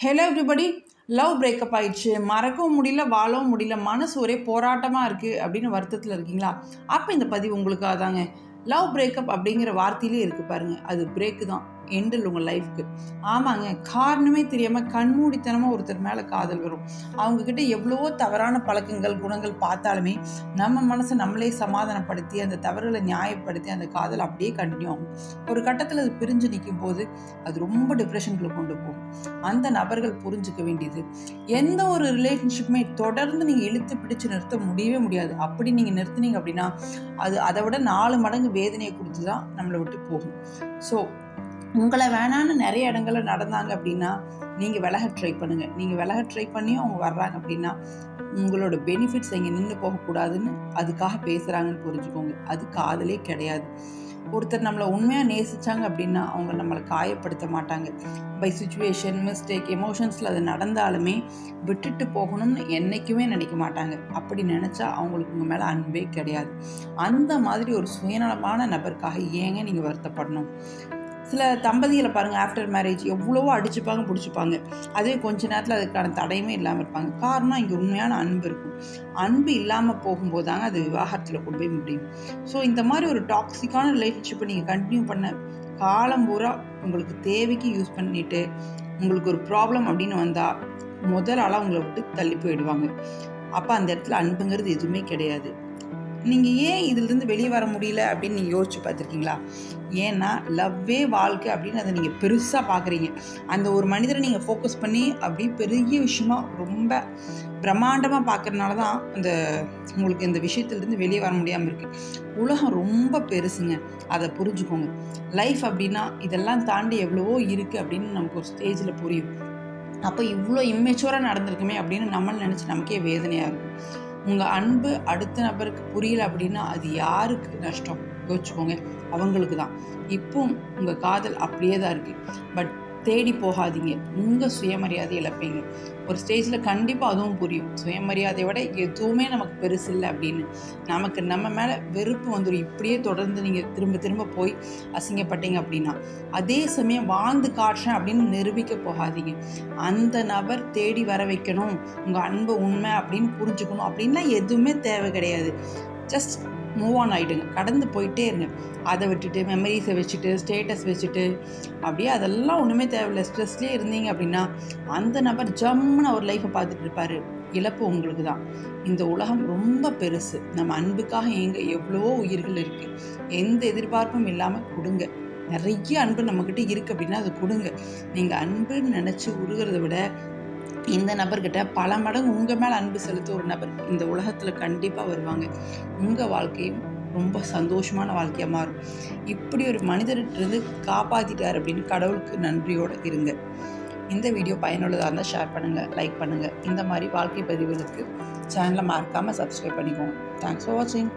Hello everybody. Love breakup ஆயிடுச்சு, மறக்கவும் முடியல, வாழவும் முடியல, மனசு ஒரே போராட்டமாக இருக்குது அப்படின்னு வருத்தத்தில் இருக்கீங்களா? அப்போ இந்த பதிவு உங்களுக்காக தாங்க. லவ் பிரேக்கப் அப்படிங்கிற வார்த்தையிலே இருக்குது பாருங்கள், அது பிரேக்கு தான், எண்டில் உங்கள் லைஃப்க்கு. ஆமாங்க, காரணமே தெரியாமல் கண்மூடித்தனமாக ஒருத்தர் மேலே காதல் வரும். அவங்கக்கிட்ட எவ்வளவோ தவறான பழக்கங்கள் குணங்கள் பார்த்தாலுமே நம்ம மனசை நம்மளே சமாதானப்படுத்தி அந்த தவறுகளை நியாயப்படுத்தி அந்த காதல் அப்படியே கண்டினியூ ஆகும். ஒரு கட்டத்தில் அது பிரிஞ்சு நிற்கும் போது அது ரொம்ப டிப்ரெஷனுக்குள்ள கொண்டு போகும். அந்த நபர்கள் புரிஞ்சுக்க வேண்டியது, எந்த ஒரு ரிலேஷன்ஷிப்புமே தொடர்ந்து நீங்கள் இழுத்து பிடிச்சு நிறுத்த முடியவே முடியாது. அப்படி நீங்கள் நிறுத்தினீங்க அப்படின்னா அது அதை விட 4 மடங்கு வேதனையை கொடுத்து தான் நம்மளை விட்டு போகும். ஸோ உங்களை வேணான்னு நிறைய இடங்களில் நடந்தாங்க அப்படின்னா நீங்கள் விலக ட்ரை பண்ணுங்கள். நீங்கள் விலக ட்ரை பண்ணியும் அவங்க வர்றாங்க அப்படின்னா உங்களோட பெனிஃபிட்ஸ் இங்கே நின்று போகக்கூடாதுன்னு அதுக்காக பேசுகிறாங்கன்னு புரிஞ்சுக்கோங்க. அது காதலே கிடையாது. ஒருத்தர் நம்மளை உண்மையாக நேசித்தாங்க அப்படின்னா அவங்க நம்மளை காயப்படுத்த மாட்டாங்க. பை சுச்சுவேஷன், மிஸ்டேக், எமோஷன்ஸில் அது நடந்தாலுமே விட்டுட்டு போகணும்னு என்றைக்குமே நினைக்க மாட்டாங்க. அப்படி நினச்சா அவங்களுக்கு உங்கள் மேலே அன்பே கிடையாது. அந்த மாதிரி ஒரு சுயநலமான நபருக்காக ஏங்க நீங்கள் வருத்தப்படணும்? சில தம்பதிகளை பாருங்கள், ஆஃப்டர் மேரேஜ் எவ்வளவோ அடிச்சுப்பாங்க பிடிச்சிப்பாங்க. அதே கொஞ்ச நேரத்தில் அதுக்கான தடையுமே இல்லாமல் இருப்பாங்க. காரணம் இங்கே உண்மையான அன்பு இருக்கும். அன்பு இல்லாமல் போகும்போது தாங்க அது விவாகரத்தில் கொண்டு போய் முடியும். ஸோ இந்த மாதிரி ஒரு டாக்ஸிக்கான ரிலேஷன்ஷிப்பை நீங்கள் கண்டினியூ பண்ண காலம் பூரா உங்களுக்கு தேவைக்கு யூஸ் பண்ணிவிட்டு உங்களுக்கு ஒரு ப்ராப்ளம் அப்படின்னு வந்தால் முதல் ஆளாக உங்களை விட்டு தள்ளி போயிடுவாங்க. அப்போ அந்த இடத்துல அன்புங்கிறது எதுவுமே கிடையாது. நீங்கள் ஏன் இதிலிருந்து வெளியே வர முடியல அப்படின்னு நீங்கள் யோசிச்சு பார்த்துருக்கீங்களா? ஏன்னா லவ்வே வாழ்க்கை அப்படின்னு அதை நீங்கள் பெருசாக பார்க்குறீங்க. அந்த ஒரு மனிதரை நீங்கள் ஃபோக்கஸ் பண்ணி அப்படி பெரிய விஷயமா ரொம்ப பிரம்மாண்டமாக பார்க்குறதுனால தான் உங்களுக்கு இந்த விஷயத்துலேருந்து வெளியே வர முடியாமல் இருக்குது. உலகம் ரொம்ப பெருசுங்க, அதை புரிஞ்சுக்கோங்க. லைஃப் அப்படின்னா இதெல்லாம் தாண்டி எவ்வளவோ இருக்குது அப்படின்னு நமக்கு ஒரு ஸ்டேஜில் புரியும். அப்போ இவ்வளோ இம்மெச்சூராக நடந்திருக்குமே அப்படின்னு நம்மளை நினச்சி நமக்கே வேதனையாக இருக்கும். உங்கள் அன்பு அடுத்த நபருக்கு புரியல அப்படின்னா அது யாருக்கு நஷ்டம் யோசிச்சுக்கோங்க, அவங்களுக்கு தான். இப்போவும் உங்கள் காதல் அப்படியே தான் இருக்குது. பட் தேடி போகாதீங்க, உங்கள் சுயமரியாதை இழப்பீங்க. ஒரு ஸ்டேஜில் கண்டிப்பாக அதுவும் புரியும். சுயமரியாதையை விட எதுவுமே நமக்கு பெருசு இல்லை அப்படின்னு நமக்கு நம்ம மேலே வெறுப்பு வந்துடும். இப்படியே தொடர்ந்து நீங்கள் திரும்ப திரும்ப போய் அசிங்கப்பட்டீங்க அப்படின்னா. அதே சமயம் வாழ்ந்து காட்டுறேன் அப்படின்னு நிரூபிக்க போகாதீங்க. அந்த நபர் தேடி வர வைக்கணும், உங்கள் அன்பு உண்மை அப்படின்னு புரிஞ்சுக்கணும் அப்படின்லாம் எதுவுமே தேவை கிடையாது. ஜஸ்ட் மூவ் ஆன் ஆகிடுங்க, கடந்து போயிட்டே இருங்க. அதை விட்டுட்டு மெமரிஸை வச்சுட்டு ஸ்டேட்டஸ் வச்சுட்டு அப்படியே அதெல்லாம் ஒன்றுமே தேவையில்லை. ஸ்ட்ரெஸ்லேயே இருந்தீங்க அப்படின்னா அந்த நபர் ஜம்முன்னு அவர் லைஃப்பை பார்த்துட்டு இருப்பார். இழப்பு உங்களுக்கு தான். இந்த உலகம் ரொம்ப பெருசு. நம்ம அன்புக்காக எவ்வளவோ உயிர்கள் இருக்குது. எந்த எதிர்பார்ப்பும் இல்லாமல் கொடுங்க. நிறைய அன்பு நம்மக்கிட்ட இருக்குது அப்படின்னா அது கொடுங்க. நீங்கள் அன்புன்னு நினச்சி உருகிறத விட இந்த நபர்கிட்ட பல மடங்கு உங்கள் மேலே அன்பு செலுத்த ஒரு நபர் இந்த உலகத்தில் கண்டிப்பாக வருவாங்க. உங்கள் வாழ்க்கையும் ரொம்ப சந்தோஷமான வாழ்க்கையாக மாறும். இப்படி ஒரு மனிதர்கிட்டருந்து காப்பாற்றிட்டார் அப்படின்னு கடவுளுக்கு நன்றியோடு இருங்க. இந்த வீடியோ பயனுள்ளதாக இருந்தால் ஷேர் பண்ணுங்கள், லைக் பண்ணுங்கள். இந்த மாதிரி வாழ்க்கை பதிவுகளுக்கு சேனலை மறக்காமல் சப்ஸ்கிரைப் பண்ணிக்கோங்க. தேங்க்ஸ் ஃபார் வாட்சிங்.